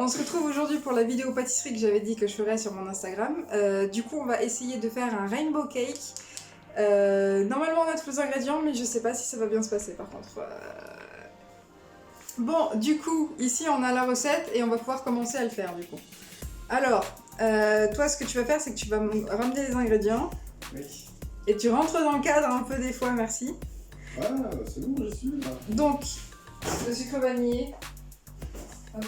On se retrouve aujourd'hui pour la vidéo pâtisserie que j'avais dit que je ferais sur mon Instagram. Du coup, on va essayer de faire un rainbow cake. Normalement, on a tous les ingrédients, mais je sais pas si ça va bien se passer par contre. Bon, du coup, ici on a la recette et on va pouvoir commencer à le faire du coup. Alors, toi, ce que tu vas faire, c'est que tu vas me ramener les ingrédients. Oui. Et tu rentres dans le cadre un peu des fois, merci. Ah, c'est bon, je suis là. Donc, le sucre vanillé. Hop.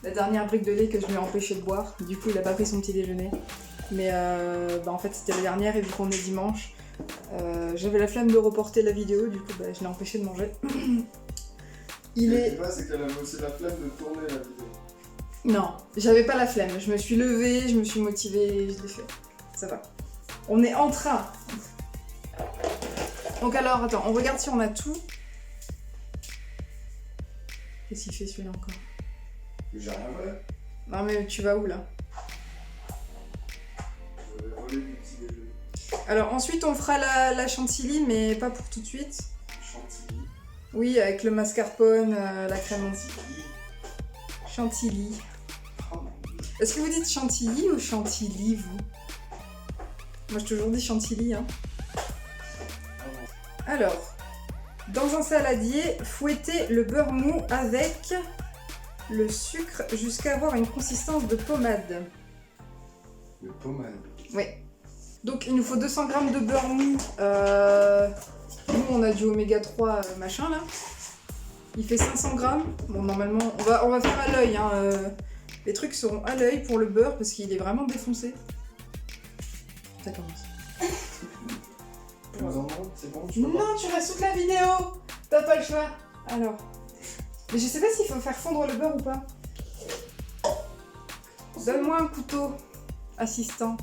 La dernière brique de lait que je lui ai empêché de boire. Du coup, il a pas pris son petit déjeuner. Mais en fait, c'était la dernière et vu qu'on est dimanche, j'avais la flemme de reporter la vidéo. Du coup, je l'ai empêché de manger. Ce qui est pas, c'est qu'elle avait aussi la flemme de tourner la vidéo. Non, j'avais pas la flemme. Je me suis levée, je me suis motivée, je l'ai fait. Ça va. On est en train. Donc alors, attends, on regarde si on a tout. Qu'est-ce qu'il fait celui-là encore? J'ai rien fait. Non mais tu vas où là? Je vais voler du petit déjeuner. Alors ensuite on fera la chantilly, mais pas pour tout de suite. Chantilly. Oui, avec le mascarpone, la crème chantilly. Oh mon Dieu. Est-ce que vous dites chantilly ou chantilly, vous? Moi j'ai toujours dit chantilly, hein. Alors, dans un saladier, fouettez le beurre mou avec le sucre jusqu'à avoir une consistance de pommade. Le pommade. Oui. Donc il nous faut 200 g de beurre mou. Nous on a du oméga 3 machin là. Il fait 500 g. Bon normalement on va faire à l'œil. Hein. Les trucs seront à l'œil pour le beurre parce qu'il est vraiment défoncé. Ça commence. Tu nous en demandes? C'est bon? Non, tu restes toute la vidéo. T'as pas le choix. Alors. Mais je sais pas s'il faut faire fondre le beurre ou pas. Donne-moi un couteau, assistant.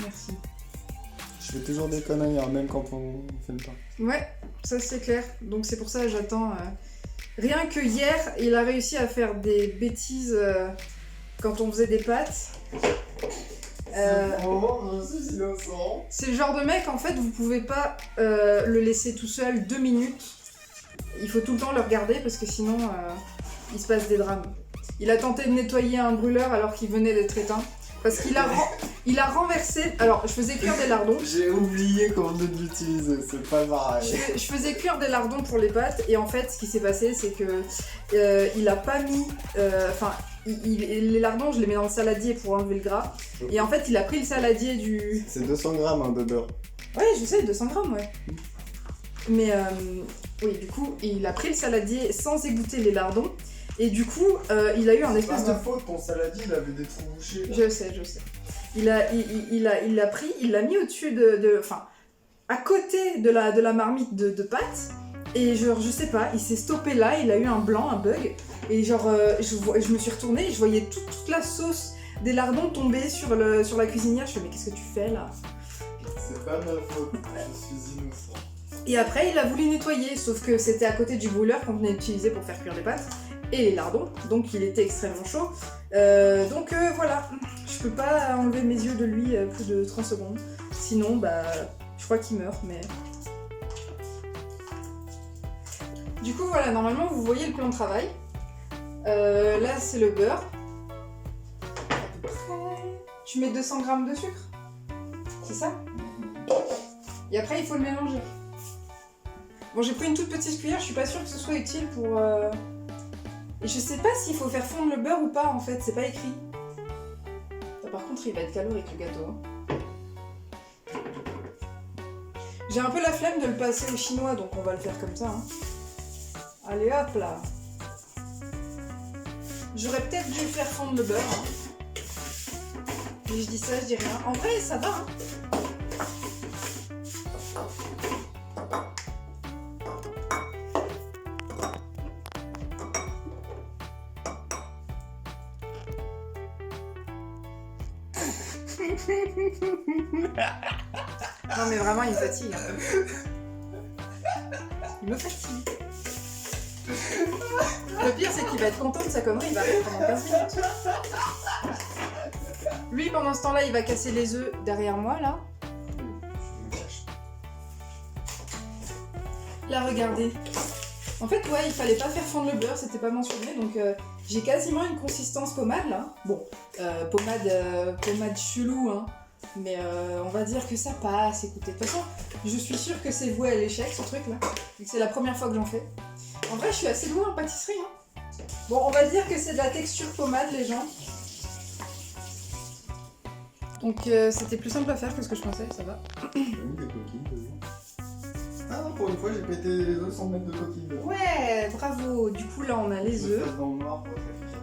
Merci. Je fais toujours des conneries, hein, même quand on filme pas. Ouais, ça c'est clair. Donc c'est pour ça que j'attends. Rien que hier, il a réussi à faire des bêtises quand on faisait des pâtes. Je suis innocent. C'est le genre de mec, en fait, vous pouvez pas le laisser tout seul 2 minutes. Il faut tout le temps le regarder parce que sinon, il se passe des drames. Il a tenté de nettoyer un brûleur alors qu'il venait d'être éteint. Parce qu'il a, il a renversé... Alors, je faisais cuire des lardons. J'ai oublié qu'on venait de l'utiliser, c'est pas pareil. Je faisais cuire des lardons pour les pâtes et en fait, ce qui s'est passé, c'est que il a pas mis... les lardons, je les mets dans le saladier pour enlever le gras. Et en fait, il a pris le saladier du... C'est 200 g hein, de beurre. Ouais, je sais, 200 g, ouais. Mais oui, du coup, il a pris le saladier sans égoutter les lardons. Et du coup, il a eu un espèce de... C'est pas ma faute, ton saladier, il avait des trous bouchés. Là. Je sais. Il l'a pris, il l'a mis au-dessus enfin, à côté de la marmite de pâtes. Et genre, je sais pas, il s'est stoppé là, il a eu un blanc, un bug. Et genre, je me suis retournée et je voyais toute la sauce des lardons tomber sur la cuisinière. Je fais, mais qu'est-ce que tu fais là? C'est pas ma faute, je suis innocent. Et après, il a voulu nettoyer, sauf que c'était à côté du brûleur qu'on venait d'utiliser pour faire cuire les pâtes. Et les lardons, donc il était extrêmement chaud. Donc voilà, je peux pas enlever mes yeux de lui plus de 30 secondes. Sinon, je crois qu'il meurt, mais... Du coup, voilà, normalement, vous voyez le plan de travail. Là, c'est le beurre. À peu près. Tu mets 200 g de sucre. C'est ça? Et après, il faut le mélanger. Bon, j'ai pris une toute petite cuillère, je suis pas sûre que ce soit utile pour... Et je sais pas s'il faut faire fondre le beurre ou pas, en fait, c'est pas écrit. Par contre, il va être calorique, le gâteau. Hein. J'ai un peu la flemme de le passer au chinois, donc on va le faire comme ça. Hein. Allez, hop là. J'aurais peut-être dû faire fondre le beurre. Hein. Mais je dis ça, je dis rien. En vrai, ça va. Hein. Non mais vraiment il me fatigue. Il me fatigue. Le pire c'est qu'il va être content de sa connerie, il va rire pendant 15 minutes. Lui pendant ce temps-là il va casser les œufs derrière moi là. Là Voilà, regardez. En fait, ouais, il fallait pas faire fondre le beurre, c'était pas mentionné, donc j'ai quasiment une consistance pommade là. Bon, pommade chelou, hein. Mais on va dire que ça passe, écoutez. De toute façon, je suis sûre que c'est voué à l'échec ce truc là, vu que c'est la première fois que j'en fais. En vrai, je suis assez douée en pâtisserie, hein. Bon, on va dire que c'est de la texture pommade, les gens. Donc c'était plus simple à faire que ce que je pensais, ça va. J'ai mis des coquilles dedans. Ah, pour une fois, j'ai pété les œufs sans mettre de coquilles dedans. Ouais, bravo. Du coup, là, on a les Je vais œufs. faire dans le noir pour être efficace.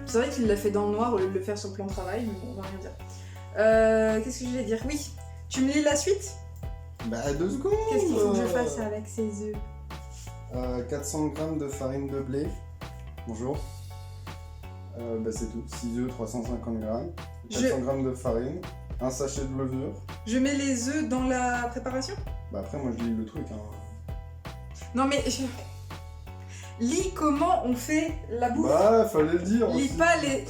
C'est vrai qu'il l'a fait dans le noir au lieu de le faire sur le plan de travail, mais bon, on va rien dire. Qu'est-ce que je vais dire? Oui, tu me lis la suite? Bah, 2 secondes. Qu'est-ce qu'il faut que je fasse avec ces œufs? 400 g de farine de blé. Bonjour. Bah, c'est tout. 6 œufs, 350 g. 400 g de farine. Un sachet de levure. Je mets les œufs dans la préparation? Bah, après, moi, je lis le truc. Hein. Non, mais lis comment on fait la bouffe. Bah, fallait le dire. Lis aussi. pas les...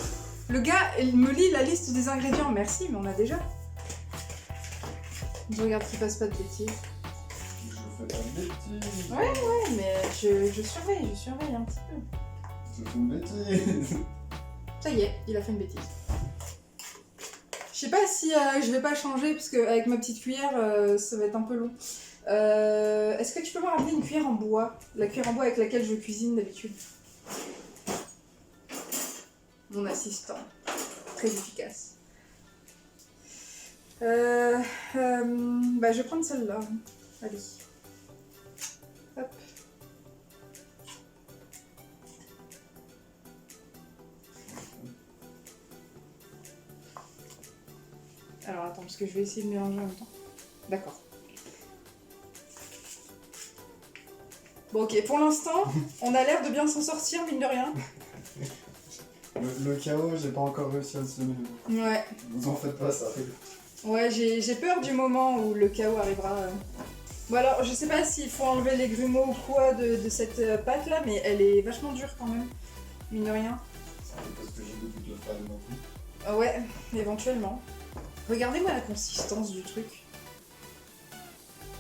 Le gars, il me lit la liste des ingrédients. Merci, mais on a déjà. Je regarde qu'il fasse pas de bêtises. Je fais pas de bêtises. Ouais, mais je surveille un petit peu. Je fais une bêtise. Ça y est, il a fait une bêtise. Je sais pas si je vais pas changer, parce qu'avec ma petite cuillère, ça va être un peu long. Est-ce que tu peux me ramener une cuillère en bois? La cuillère en bois avec laquelle je cuisine d'habitude. Mon assistant. Très efficace. Bah, je vais prendre celle-là. Allez. Hop. Alors attends, parce que je vais essayer de mélanger en même temps. D'accord. Bon ok, pour l'instant, on a l'air de bien s'en sortir, mine de rien. Le chaos, j'ai pas encore réussi à le semer. Ouais. Vous en faites pas, ça arrive. Ouais, j'ai peur du moment où le chaos arrivera. Bon alors, je sais pas s'il faut enlever les grumeaux ou quoi de cette pâte là, mais elle est vachement dure quand même, mine de rien. Ça arrive parce que j'ai goûté de la farine non plus. Ah ouais, éventuellement. Regardez-moi la consistance du truc.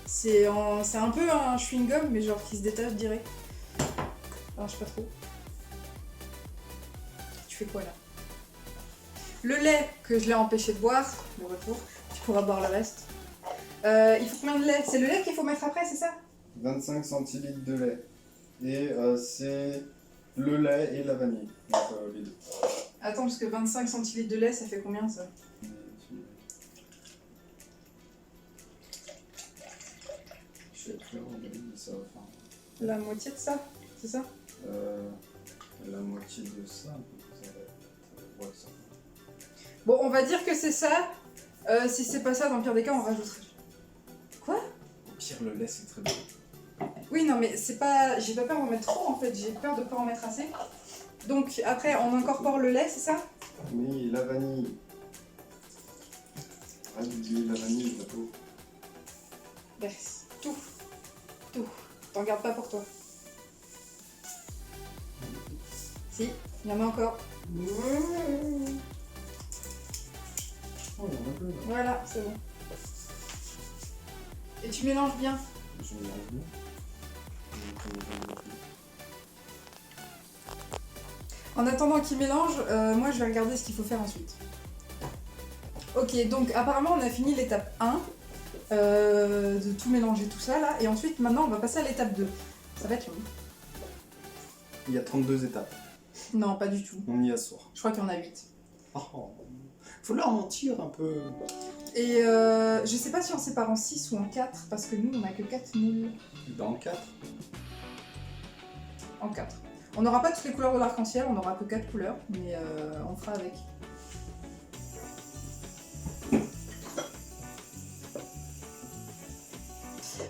C'est un peu un chewing-gum, mais genre qui se détache direct. Alors, je sais pas trop. Tu fais quoi là? Le lait que je l'ai empêché de boire, de retour, tu pourras boire le reste. Il faut combien de lait? C'est le lait qu'il faut mettre après, c'est ça? 25 centilitres de lait. Et c'est le lait et la vanille. Donc les deux. Attends, parce que 25 centilitres de lait, ça fait combien ça? Je sais plus, mais ça va faire. La moitié de ça, c'est ça? La moitié de ça, un peu plus. Ça va être ça. Bon, on va dire que c'est ça. Si c'est pas ça, dans le pire des cas, on rajoutera. Quoi? Au pire, le lait, c'est très bon. Oui, non, mais c'est pas. J'ai pas peur d'en mettre trop en fait, j'ai peur de pas en mettre assez. Donc après, on incorpore le lait, c'est ça? Oui, la vanille. Arrête d'oublier la vanille, le gâteau. Merci. Tout. T'en gardes pas pour toi. Si, il y en a encore. Oh, il y en a un peu là. Voilà, c'est bon. Et tu mélanges bien. Je mélange bien. En attendant qu'il mélange, moi je vais regarder ce qu'il faut faire ensuite. Ok, donc apparemment on a fini l'étape 1, de tout mélanger tout ça là, et ensuite maintenant on va passer à l'étape 2. Ça va être long. Il y a 32 étapes. Non, pas du tout. On y assoit. Je crois qu'il y en a 8. Oh, faut leur mentir un peu. Et je sais pas si on sépare en 6 ou en 4, parce que nous on a que 4 moules. Dans 4. En 4. On n'aura pas toutes les couleurs de l'arc-en-ciel, on n'aura que 4 couleurs, mais on fera avec.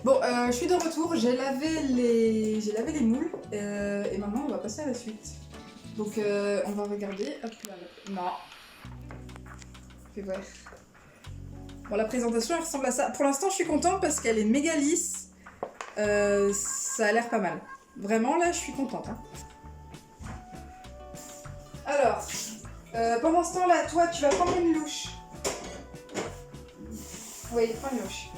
Bon, je suis de retour, j'ai lavé les moules, et maintenant on va passer à la suite. Donc on va regarder, hop là, non. Fais voir. Bon, la présentation elle ressemble à ça. Pour l'instant je suis contente parce qu'elle est méga lisse, ça a l'air pas mal. Vraiment là je suis contente. Hein. Alors, pendant ce temps-là, toi, tu vas prendre une louche. Oui, prends une louche.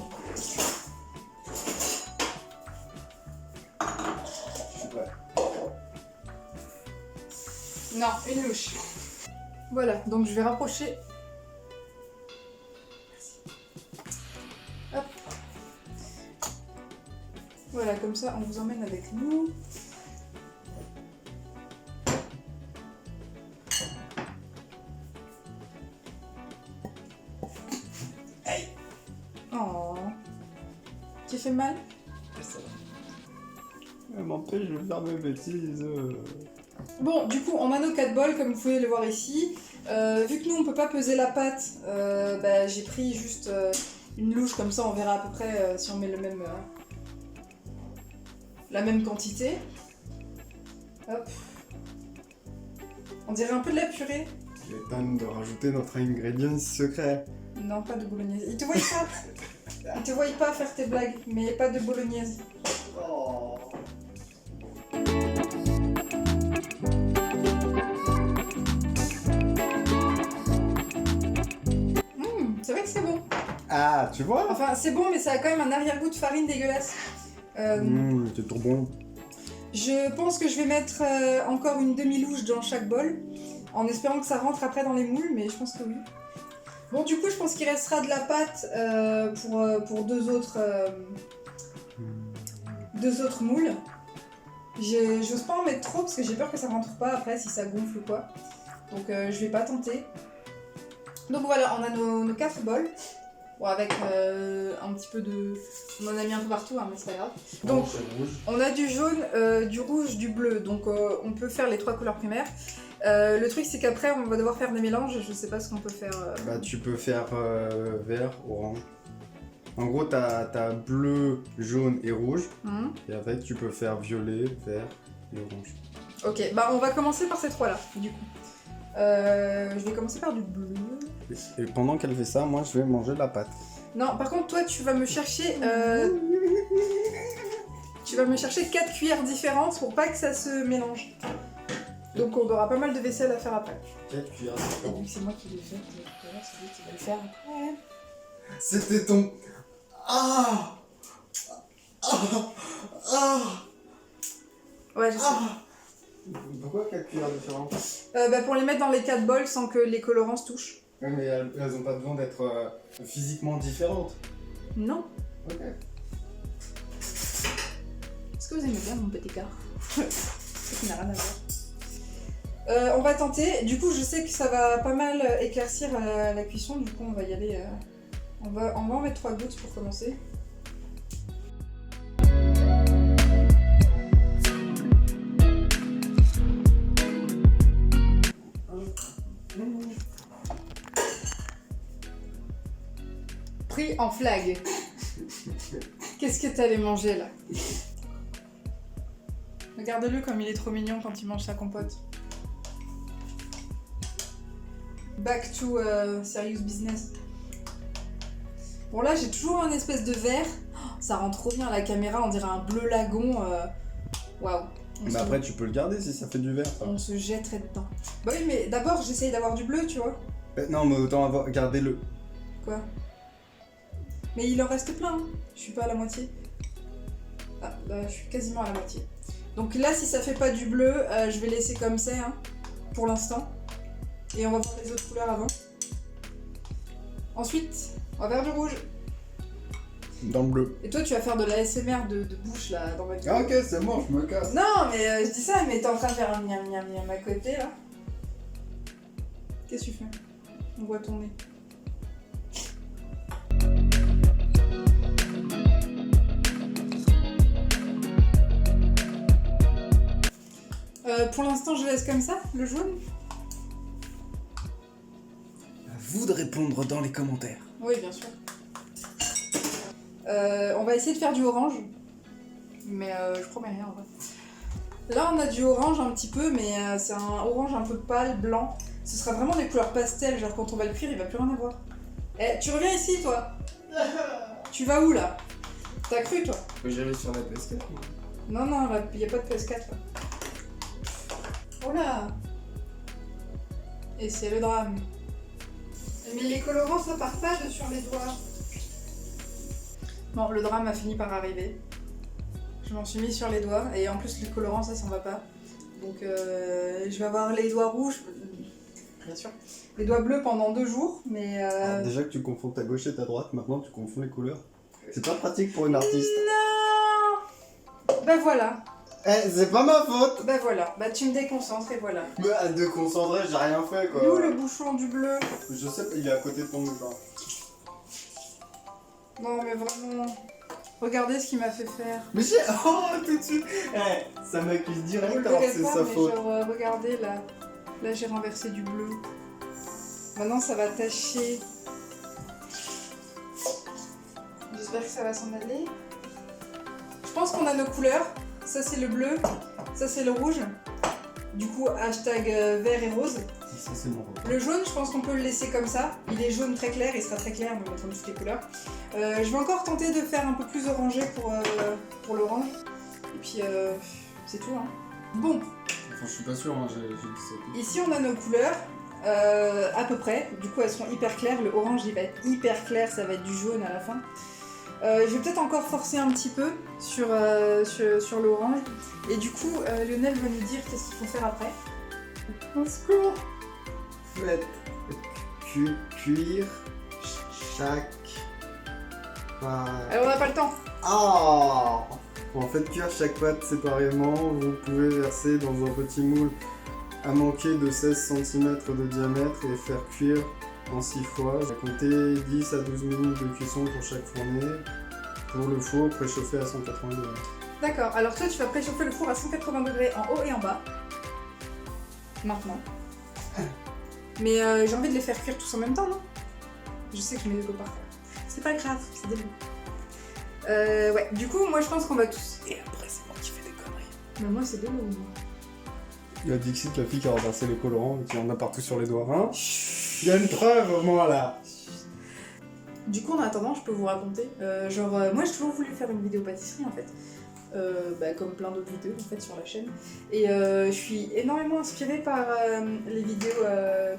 Non, une louche. Voilà, donc je vais rapprocher. Hop. Voilà, comme ça, on vous emmène avec nous. Aïe. Oh. Tu fais mal? Elle m'empêche de faire mes bêtises. Bon, du coup, on a nos 4 bols, comme vous pouvez le voir ici. Vu que nous, on peut pas peser la pâte, bah, j'ai pris juste une louche, comme ça, on verra à peu près si on met le même, la même quantité. Hop. On dirait un peu de la purée. Il est temps de rajouter notre ingrédient secret. Non, pas de bolognaise. Ils te voient pas. Ils te voient pas faire tes blagues, mais pas de bolognaise. Oh. C'est vrai que c'est bon. Ah, tu vois? Enfin, c'est bon, mais ça a quand même un arrière-goût de farine dégueulasse. C'est trop bon. Je pense que je vais mettre encore une demi-louche dans chaque bol, en espérant que ça rentre après dans les moules, mais je pense que oui. Bon, du coup, je pense qu'il restera de la pâte pour deux autres moules. J'ose pas en mettre trop parce que j'ai peur que ça rentre pas après si ça gonfle ou quoi. Donc je vais pas tenter. Donc voilà, on a nos 4 bols. Bon, avec un petit peu de... On en a mis un peu partout, hein, mais c'est pas grave. Donc, on a du jaune, du rouge, du bleu. Donc, on peut faire les 3 couleurs primaires. Le truc, c'est qu'après, on va devoir faire des mélanges. Je sais pas ce qu'on peut faire. Bah, tu peux faire vert, orange. En gros, t'as bleu, jaune et rouge. Et avec, tu peux faire violet, vert et orange. Ok, bah, on va commencer par ces 3-là, du coup. Je vais commencer par du bleu. Et pendant qu'elle fait ça, moi je vais manger la pâte. Non, par contre, toi, tu vas me chercher 4 cuillères différentes pour pas que ça se mélange. Donc, on aura pas mal de vaisselle à faire après. 4 cuillères Et différentes. vu que c'est moi qui l'ai fait, c'est lui qui va le faire après. C'était ton... Ah. Ouais, je sais. Pourquoi 4 cuillères différentes? Bah, pour les mettre dans les 4 bols sans que les colorants se touchent. Ouais, mais elles ont pas besoin d'être physiquement différentes. Non. Ok. Est-ce que vous aimez bien mon petit quart? Ça qui n'a rien à voir. On va tenter. Du coup, je sais que ça va pas mal éclaircir la cuisson. Du coup, on va y aller. On va en mettre 3 gouttes pour commencer. Pris en flag. Qu'est-ce que t'allais manger là? Regarde-le comme il est trop mignon quand il mange sa compote. Back to serious business. Bon là j'ai toujours un espèce de vert. Oh, ça rend trop bien à la caméra, on dirait un bleu lagon. Waouh. Mais après tu peux le garder si ça fait du vert. Ça. On se jetterait dedans. Bah oui mais d'abord j'essaye d'avoir du bleu tu vois. Non mais autant garder le... Quoi? Mais il en reste plein, hein. Je suis pas à la moitié. Ah, bah, je suis quasiment à la moitié. Donc là, si ça fait pas du bleu, je vais laisser comme c'est, hein, pour l'instant. Et on va voir les autres couleurs avant. Ensuite, on va faire du rouge. Dans le bleu. Et toi, tu vas faire de l'ASMR de bouche, là, dans ma vidéo. Ah ok, c'est bon, je me casse. Non, mais je dis ça, mais t'es en train de faire un miam miam miam à côté, là. Qu'est-ce que tu fais? On voit ton nez. Pour l'instant, je laisse comme ça, le jaune. À vous de répondre dans les commentaires. Oui, bien sûr. On va essayer de faire du orange. Mais je promets rien en vrai. Là, on a du orange un petit peu, mais c'est un orange un peu pâle, blanc. Ce sera vraiment des couleurs pastel, genre quand on va le cuire, il va plus rien avoir. Eh, tu reviens ici, toi? Tu vas où, là? T'as cru, toi? J'allais sur la PS4. Non, non, il n'y a pas de PS4, là. Oh là! Et c'est le drame. Mais les colorants, ça part pas de sur les doigts. Bon, le drame a fini par arriver. Je m'en suis mis sur les doigts, et en plus, les colorants, ça s'en va pas. Donc je vais avoir les doigts rouges, bien sûr, les doigts bleus pendant 2 jours, mais... Alors, déjà que tu confonds ta gauche et ta droite, maintenant tu confonds les couleurs. C'est pas pratique pour une artiste. Non. Bah voilà. Eh, c'est pas ma faute. Bah voilà, bah tu me déconcentres et voilà. Bah, de concentrer, j'ai rien fait quoi. Il est où le bouchon du bleu? Je sais pas, il est à côté de ton mouchoir. Non mais vraiment, regardez ce qu'il m'a fait faire. Mais j'ai... Oh, tout de suite. Eh, ça m'accuse Vous direct le alors que verrez c'est pas, sa mais faute. genre, regardez là. Là j'ai renversé du bleu. Maintenant ça va tacher. J'espère que ça va s'en aller. Je pense qu'on a nos couleurs. Ça c'est le bleu, ça c'est le rouge. Du coup hashtag vert et rose. Ça c'est mon rôle. Le jaune, je pense qu'on peut le laisser comme ça. Il est jaune très clair, il sera très clair, mais comme toutes les couleurs. Je vais encore tenter de faire un peu plus orangé pour l'orange. Et puis c'est tout. Hein. Bon, Enfin, je suis pas sûr, hein, j'ai dit ça. ici on a nos couleurs. À peu près. Du coup elles seront hyper claires. Le orange il va être hyper clair, ça va être du jaune à la fin. Je vais peut-être encore forcer un petit peu sur l'orange. Et du coup, Lionel va nous dire qu'est-ce qu'il faut faire après. Au secours. Faites cuire chaque pâte. Alors on n'a pas le temps. Ah. En fait, cuire chaque pâte séparément. Vous pouvez verser dans un petit moule à manquer de 16 cm de diamètre et faire cuire en 6 fois. Comptez 10 à 12 minutes de cuisson pour chaque fournée. Pour le four, préchauffé à 180 degrés. D'accord, alors toi tu vas préchauffer le four à 180 degrés en haut et en bas. Maintenant. Mais j'ai envie de les faire cuire tous en même temps, non? Je sais que je mets les dos par terre. C'est pas grave, c'est débile. Ouais, du coup, moi je pense qu'on va tous. Et après, c'est moi qui fais des conneries. Mais moi, c'est de l'eau. Il a Dixit, la fille qui a renversé le colorant et qui en a partout sur les doigts. Hein, il y a une preuve au moins là. Du coup, en attendant, je peux vous raconter. Moi j'ai toujours voulu faire une vidéo pâtisserie en fait. Comme plein d'autres vidéos en fait sur la chaîne. Et je suis énormément inspirée par les vidéos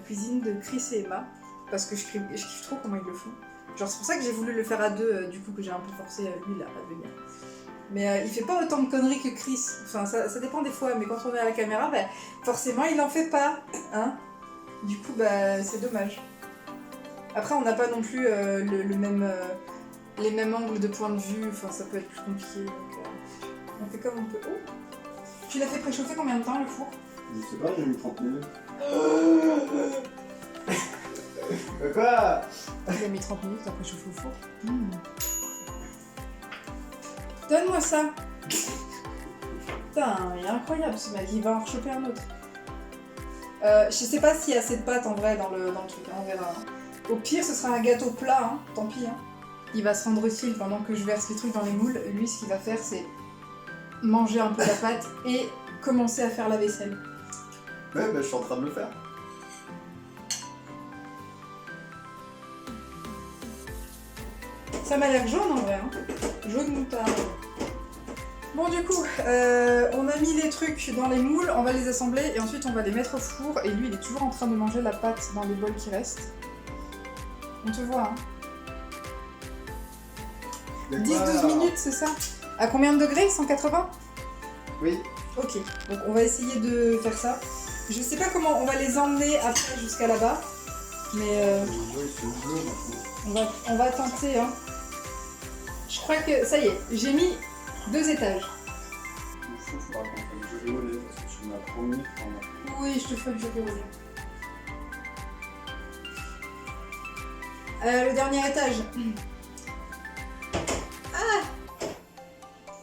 cuisine de Chris et Emma. Parce que je kiffe trop comment ils le font. Genre c'est pour ça que j'ai voulu le faire à deux, du coup que j'ai un peu forcé lui là à venir. Mais il fait pas autant de conneries que Chris. Enfin ça dépend des fois, mais quand on est à la caméra, forcément il en fait pas. Hein, du coup c'est dommage. Après on n'a pas non plus les mêmes angles de point de vue, enfin ça peut être plus compliqué. Donc on fait comme on peut. Oh. Tu l'as fait préchauffer combien de temps le four? Je sais pas, j'ai mis 30 minutes. Quoi? Il a mis 30 minutes à préchauffer au four. Donne-moi ça. Putain, il est incroyable ce mec, il va en choper un autre. Je sais pas s'il y a assez de pâte en vrai dans le truc, hein, on verra. Au pire ce sera un gâteau plat, hein, tant pis. Hein. Il va se rendre utile pendant que je verse les trucs dans les moules. Lui ce qu'il va faire c'est manger un peu la pâte et commencer à faire la vaisselle. Ouais, je suis en train de le faire. Ça m'a l'air jaune en vrai, hein. Jaune moutarde. Bon du coup, on a mis les trucs dans les moules, on va les assembler et ensuite on va les mettre au four. Et lui il est toujours en train de manger la pâte dans les bols qui restent. On te voit, hein. 10-12 minutes, c'est ça? À combien de degrés? 180? Oui. Ok, donc on va essayer de faire ça. Je sais pas comment on va les emmener après jusqu'à là-bas, mais on va tenter. Hein. Je crois que ça y est, j'ai mis 2 étages. Il faudra qu'on fasse du riz parce que tu m'as promis. Oui, je te ferai du riz. Le dernier étage.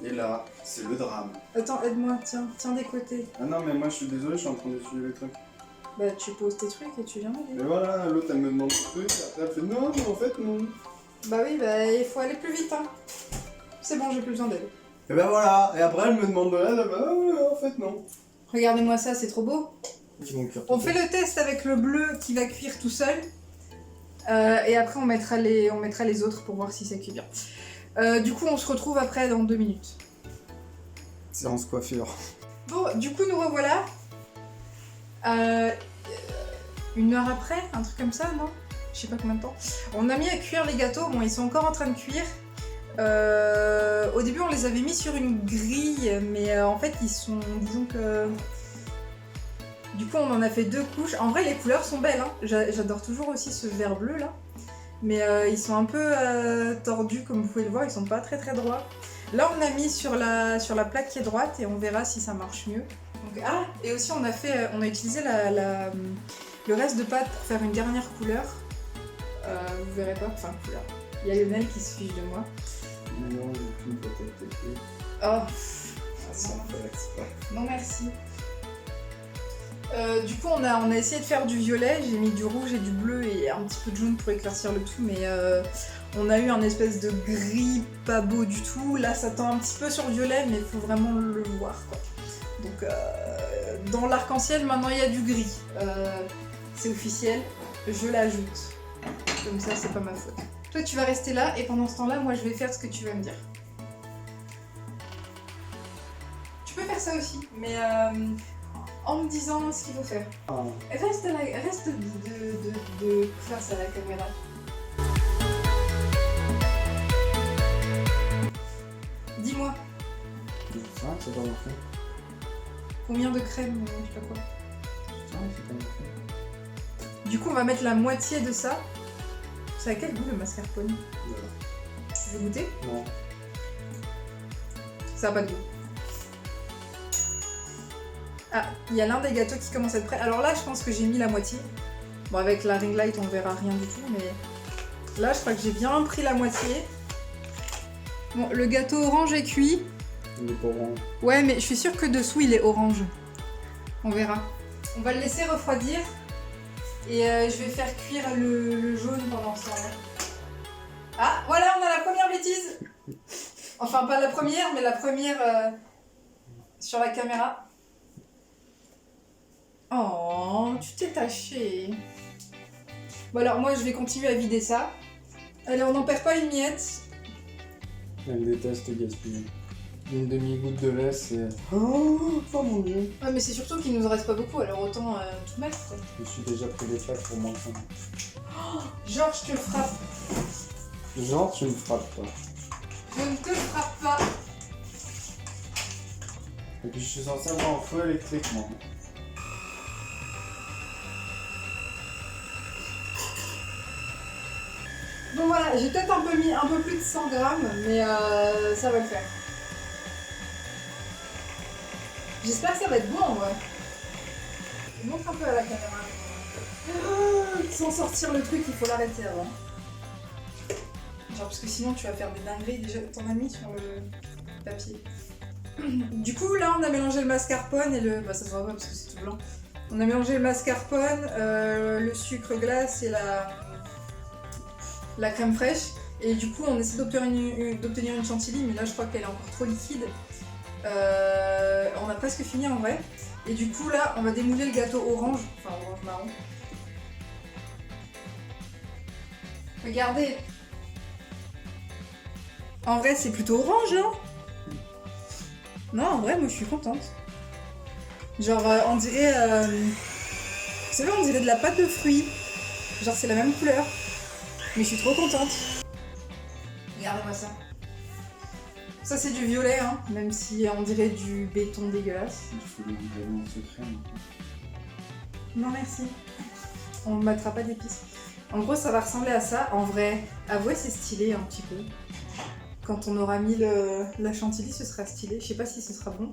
Et là, c'est le drame. Attends, aide-moi, tiens des côtés. Ah non, mais moi je suis désolé, je suis en train d'essuyer les trucs. Bah tu poses tes trucs et tu viens m'aider. Et voilà, l'autre elle me demande des trucs, après elle fait non, mais en fait non. Bah oui, il faut aller plus vite, hein. C'est bon, j'ai plus besoin d'aide. Et ben voilà, et après elle me demande de l'aide, en fait non. Regardez-moi ça, c'est trop beau. On fait le test avec le bleu qui va cuire tout seul. Et après on mettra les autres pour voir si ça cuit bien. Du coup on se retrouve après dans 2 minutes. Séance coiffure. Bon, du coup nous revoilà. 1 heure après, un truc comme ça, non? Je sais pas combien de temps. On a mis à cuire les gâteaux, bon ils sont encore en train de cuire. Au début on les avait mis sur une grille, mais en fait ils sont, disons que Du coup, on en a fait 2 couches. En vrai, les couleurs sont belles. Hein. J'adore toujours aussi ce vert bleu là. Mais ils sont un peu tordus, comme vous pouvez le voir. Ils sont pas très très droits. Là, on a mis sur la plaque qui est droite et on verra si ça marche mieux. Donc, et aussi, on a utilisé le reste de pâte pour faire une dernière couleur. Vous verrez pas, enfin couleur. Il y a Lionel qui se fiche de moi. Non, j'ai tout peut-être. Oh, Ça fait exprès. non merci. Du coup, on a essayé de faire du violet, j'ai mis du rouge et du bleu et un petit peu de jaune pour éclaircir le tout, mais on a eu un espèce de gris pas beau du tout. Là, ça tend un petit peu sur le violet, mais il faut vraiment le voir, quoi. Donc, dans l'arc-en-ciel, maintenant, il y a du gris. C'est officiel, je l'ajoute. Comme ça, c'est pas ma faute. Toi, tu vas rester là, et pendant ce temps-là, moi, je vais faire ce que tu vas me dire. Tu peux faire ça aussi, mais en me disant ce qu'il faut faire. Ah. Reste de face à la caméra. Dis-moi, Ça, c'est pas marqué. combien de crème, je sais pas quoi. Ça, c'est pas marqué. Du coup, on va mettre la moitié de ça. C'est à quel goût le mascarpone? Voilà. Tu veux goûter? Non. Ça a pas de goût. Ah, il y a l'un des gâteaux qui commence à être prêt. Alors là, je pense que j'ai mis la moitié. Bon, avec la ring light, on verra rien du tout, mais là, je crois que j'ai bien pris la moitié. Bon, le gâteau orange est cuit. Il est pas rond. Ouais, mais je suis sûre que dessous, il est orange. On verra. On va le laisser refroidir. Et je vais faire cuire le jaune pendant ce temps-là. Ah, voilà, on a la première bêtise. Enfin, pas la première, mais la première sur la caméra. Oh, tu t'es taché. Bon alors, moi, je vais continuer à vider ça. Allez, on n'en perd pas une miette. Elle déteste gaspiller. Une demi-goutte de lait, c'est... Oh mon dieu. Ouais, mais c'est surtout qu'il nous en reste pas beaucoup, alors autant tout mettre, quoi. Je me suis déjà pris des plaques pour moi. Genre, je te le frappe. Genre, tu me frappes pas. Je ne te le frappe pas. Et puis je suis censé avoir un feu électrique, moi. Bon voilà, j'ai peut-être mis un peu plus de 100 grammes, mais ça va le faire. J'espère que ça va être bon en vrai. Je montre un peu à la caméra. Sans sortir le truc, il faut l'arrêter avant. Genre parce que sinon tu vas faire des dingueries. Déjà ton ami sur le papier. Du coup là on a mélangé le mascarpone et le... Bah ça se voit pas parce que c'est tout blanc. On a mélangé le mascarpone, le sucre glace et la crème fraîche. Et du coup on essaie d'obtenir une chantilly, mais là je crois qu'elle est encore trop liquide. On a presque fini en vrai. Et du coup là on va démouler le gâteau orange, enfin orange marron. Regardez. En vrai c'est plutôt orange hein. Non en vrai moi je suis contente. Genre on dirait... Vous savez on dirait de la pâte de fruits. Genre c'est la même couleur. Mais je suis trop contente. Regardez-moi ça. Ça c'est du violet, hein, même si on dirait du béton dégueulasse. Il faut le goûter secret. Non merci. On ne mettra pas d'épices. En gros ça va ressembler à ça. En vrai, avouez c'est stylé un petit peu. Quand on aura mis la chantilly ce sera stylé. Je sais pas si ce sera bon.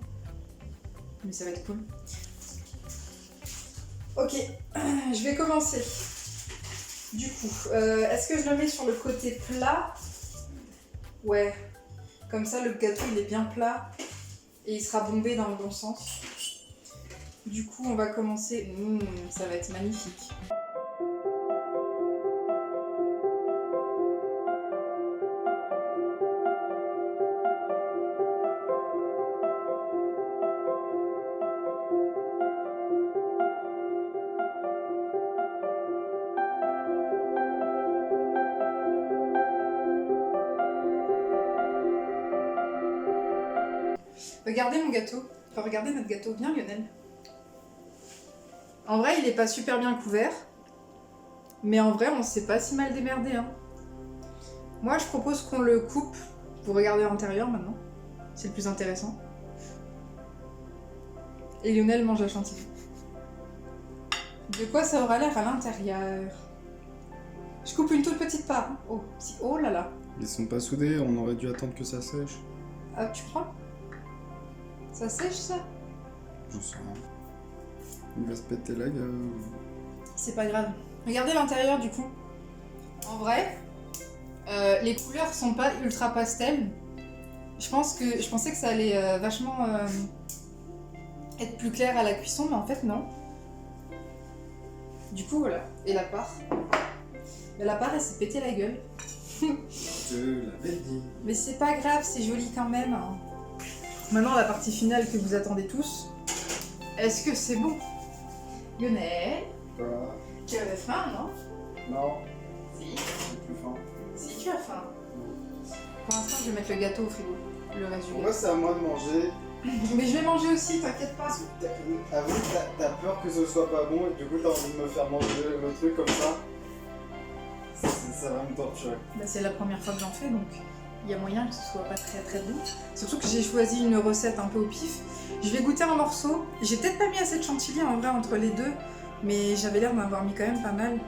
Mais ça va être cool. Ok, je vais commencer. Du coup, est-ce que je le mets sur le côté plat? Ouais. Comme ça, le gâteau, il est bien plat. Et il sera bombé dans le bon sens. Du coup, on va commencer... ça va être magnifique. Regardez mon gâteau. Enfin, regardez notre gâteau. Viens, Lionel. En vrai, il est pas super bien couvert. Mais en vrai, on s'est pas si mal démerdé. Hein. Moi, je propose qu'on le coupe pour regarder l'intérieur maintenant. C'est le plus intéressant. Et Lionel mange la chantilly. De quoi ça aura l'air à l'intérieur? Je coupe une toute petite part. Oh, oh là là. Ils sont pas soudés, on aurait dû attendre que ça sèche. Ah, tu crois? Ça sèche ça? J'en sais rien. Il va se péter la gueule. C'est pas grave. Regardez l'intérieur du coup. En vrai, les couleurs sont pas ultra pastel. Je pensais que ça allait vachement être plus clair à la cuisson, mais en fait non. Du coup voilà. Et la part. Mais la part elle s'est pété la gueule. Je l'avais dit. Mais c'est pas grave, c'est joli quand même. Hein. Maintenant la partie finale que vous attendez tous. Est-ce que c'est bon? Lionel, Quoi? tu avais faim, non? Non, Si. j'ai plus faim. Si tu as faim. Pour l'instant je vais mettre le gâteau au frigo. Le reste du Moi, gâteau. c'est à moi de manger. Mais je vais manger aussi, t'inquiète pas. Avoue, t'as peur que ce soit pas bon et du coup t'as envie de me faire manger le truc comme ça. Ça va me torturer. Bah, c'est la première fois que j'en fais donc il y a moyen que ce soit pas très très bon. Surtout que j'ai choisi une recette un peu au pif. Je vais goûter un morceau. J'ai peut-être pas mis assez de chantilly en vrai entre les deux, mais j'avais l'air d'en avoir mis quand même pas mal.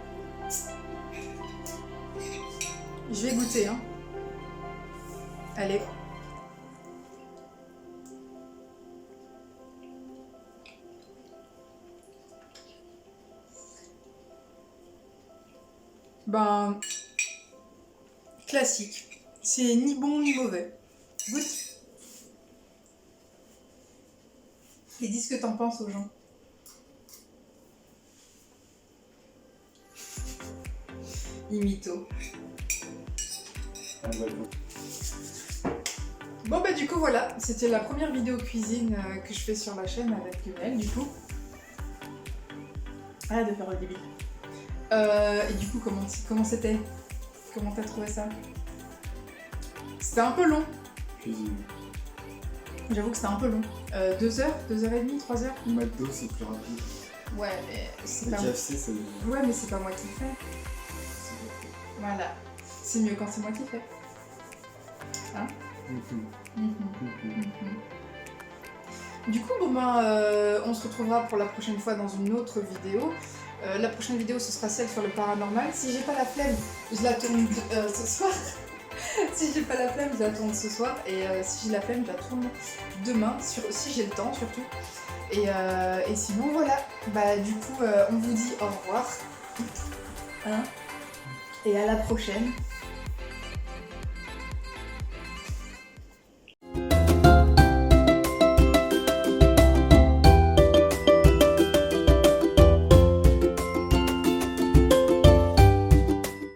Je vais goûter, hein. Allez. Ben, classique. C'est ni bon ni mauvais. Goûte. Et dis ce que t'en penses aux gens. Imito. Bon bah du coup voilà, c'était la première vidéo cuisine que je fais sur la chaîne avec Lionel du coup. Arrête de faire le débile. Et du coup comment c'était? Comment t'as trouvé ça? C'était un peu long. Cuisine. J'avoue que c'était un peu long. 2 heures, 2 heures et demie, 3 heures? McDo, c'est plus rapide. Ouais mais c'est Le pas... KFC, c'est... Ouais mais c'est pas moi qui fais. Voilà. C'est mieux quand c'est moi qui fais. Hein? Du coup, bon ben, on se retrouvera pour la prochaine fois dans une autre vidéo. La prochaine vidéo, ce sera celle sur le paranormal. Si j'ai pas la flemme, je la tourne ce soir. Si j'ai pas la flemme, je la tourne ce soir. Et si j'ai la flemme, je la tourne demain, si j'ai le temps surtout. Et sinon, voilà. Bah, du coup, on vous dit au revoir. Hein? Et à la prochaine.